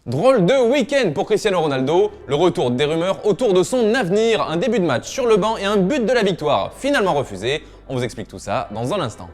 Drôle de week-end pour Cristiano Ronaldo, le retour des rumeurs autour de son avenir, un début de match sur le banc et un but de la victoire finalement refusé. On vous explique tout ça dans un instant.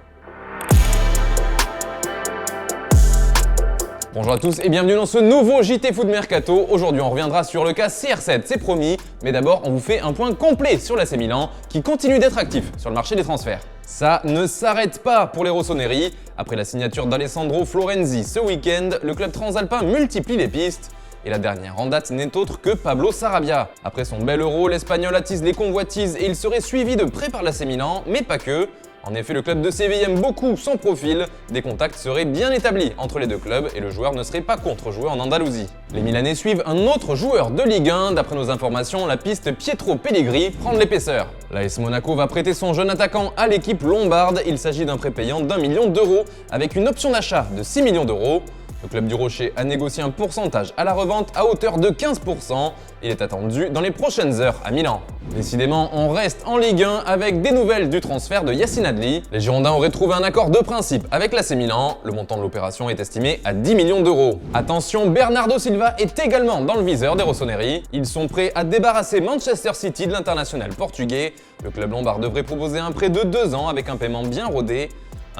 Bonjour à tous et bienvenue dans ce nouveau JT Foot Mercato. Aujourd'hui on reviendra sur le cas CR7, c'est promis, mais d'abord on vous fait un point complet sur l'AC Milan qui continue d'être actif sur le marché des transferts. Ça ne s'arrête pas pour les rossoneri. Après la signature d'Alessandro Florenzi ce week-end, le club transalpin multiplie les pistes. Et la dernière en date n'est autre que Pablo Sarabia. Après son bel Euro, l'Espagnol attise les convoitises et il serait suivi de près par l'AC Milan, mais pas que. En effet, le club de Séville aime beaucoup son profil, des contacts seraient bien établis entre les deux clubs et le joueur ne serait pas contre jouer en Andalousie. Les Milanais suivent un autre joueur de Ligue 1, d'après nos informations, la piste Pietro Pellegrini prend de l'épaisseur. L'AS Monaco va prêter son jeune attaquant à l'équipe lombarde, il s'agit d'un prêt payant d'1 million d'euros avec une option d'achat de 6 millions d'euros. Le club du Rocher a négocié un pourcentage à la revente à hauteur de 15%. Il est attendu dans les prochaines heures à Milan. Décidément, on reste en Ligue 1 avec des nouvelles du transfert de Yacine Adli. Les Girondins auraient trouvé un accord de principe avec l'AC Milan. Le montant de l'opération est estimé à 10 millions d'euros. Attention, Bernardo Silva est également dans le viseur des rossoneri. Ils sont prêts à débarrasser Manchester City de l'international portugais. Le club lombard devrait proposer un prêt de 2 ans avec un paiement bien rodé.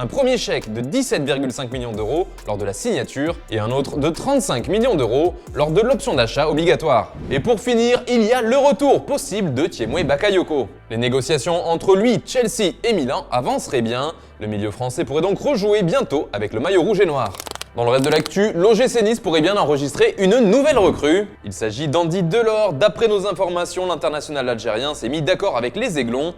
Un premier chèque de 17,5 millions d'euros lors de la signature et un autre de 35 millions d'euros lors de l'option d'achat obligatoire. Et pour finir, il y a le retour possible de Tiémoué Bakayoko. Les négociations entre lui, Chelsea et Milan avanceraient bien. Le milieu français pourrait donc rejouer bientôt avec le maillot rouge et noir. Dans le reste de l'actu, l'OGC Nice pourrait bien enregistrer une nouvelle recrue. Il s'agit d'Andy Delors. D'après nos informations, l'international algérien s'est mis d'accord avec les Aiglons.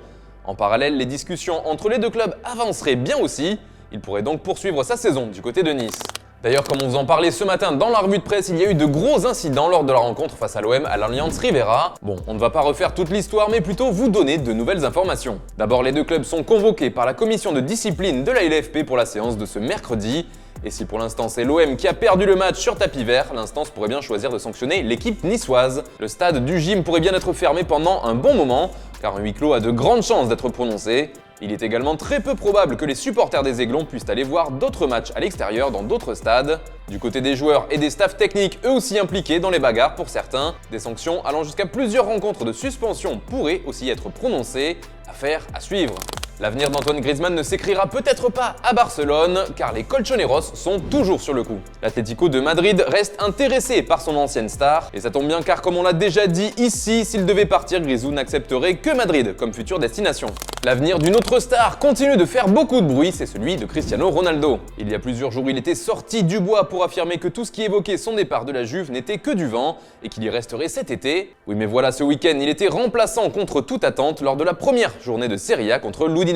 En parallèle, les discussions entre les deux clubs avanceraient bien aussi. Il pourrait donc poursuivre sa saison du côté de Nice. D'ailleurs, comme on vous en parlait ce matin dans la revue de presse, il y a eu de gros incidents lors de la rencontre face à l'OM à l'Allianz Riviera. Bon, on ne va pas refaire toute l'histoire, mais plutôt vous donner de nouvelles informations. D'abord, les deux clubs sont convoqués par la commission de discipline de la LFP pour la séance de ce mercredi. Et si pour l'instant c'est l'OM qui a perdu le match sur tapis vert, l'instance pourrait bien choisir de sanctionner l'équipe niçoise. Le stade du gym pourrait bien être fermé pendant un bon moment, car un huis clos a de grandes chances d'être prononcé. Il est également très peu probable que les supporters des Aiglons puissent aller voir d'autres matchs à l'extérieur dans d'autres stades. Du côté des joueurs et des staffs techniques, eux aussi impliqués dans les bagarres pour certains, des sanctions allant jusqu'à plusieurs rencontres de suspension pourraient aussi être prononcées. Affaire à suivre. L'avenir d'Antoine Griezmann ne s'écrira peut-être pas à Barcelone, car les Colchoneros sont toujours sur le coup. L'Atlético de Madrid reste intéressé par son ancienne star, et ça tombe bien car comme on l'a déjà dit ici, s'il devait partir, Grisou n'accepterait que Madrid comme future destination. L'avenir d'une autre star continue de faire beaucoup de bruit, c'est celui de Cristiano Ronaldo. Il y a plusieurs jours, il était sorti du bois pour affirmer que tout ce qui évoquait son départ de la Juve n'était que du vent, et qu'il y resterait cet été. Oui mais voilà, ce week-end, il était remplaçant contre toute attente lors de la première journée de Serie A contre l'Udinese.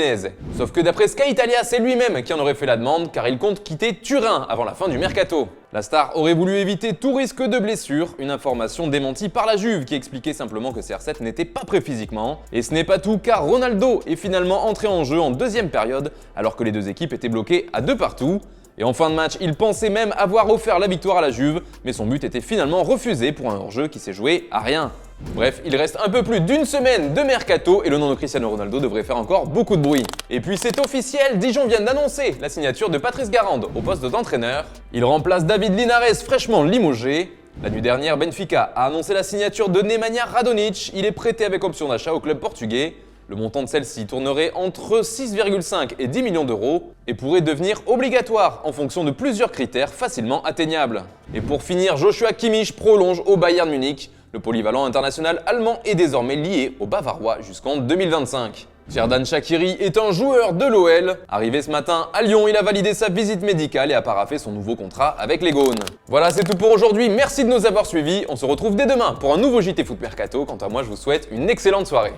Sauf que d'après Sky Italia, c'est lui-même qui en aurait fait la demande car il compte quitter Turin avant la fin du mercato. La star aurait voulu éviter tout risque de blessure, une information démentie par la Juve qui expliquait simplement que CR7 n'était pas prêt physiquement. Et ce n'est pas tout car Ronaldo est finalement entré en jeu en deuxième période alors que les deux équipes étaient bloquées à 2 partout. Et en fin de match, il pensait même avoir offert la victoire à la Juve, mais son but était finalement refusé pour un hors-jeu qui s'est joué à rien. Bref, il reste un peu plus d'une semaine de mercato et le nom de Cristiano Ronaldo devrait faire encore beaucoup de bruit. Et puis c'est officiel, Dijon vient d'annoncer la signature de Patrice Garande au poste d'entraîneur. Il remplace David Linares fraîchement limogé. La nuit dernière, Benfica a annoncé la signature de Nemanja Radonjic. Il est prêté avec option d'achat au club portugais. Le montant de celle-ci tournerait entre 6,5 et 10 millions d'euros et pourrait devenir obligatoire en fonction de plusieurs critères facilement atteignables. Et pour finir, Joshua Kimmich prolonge au Bayern Munich. Le polyvalent international allemand est désormais lié aux Bavarois jusqu'en 2025. Xherdan Shaqiri est un joueur de l'OL. Arrivé ce matin à Lyon, il a validé sa visite médicale et a paraphé son nouveau contrat avec les Gaunes. Voilà, c'est tout pour aujourd'hui. Merci de nous avoir suivis. On se retrouve dès demain pour un nouveau JT Foot Mercato. Quant à moi, je vous souhaite une excellente soirée.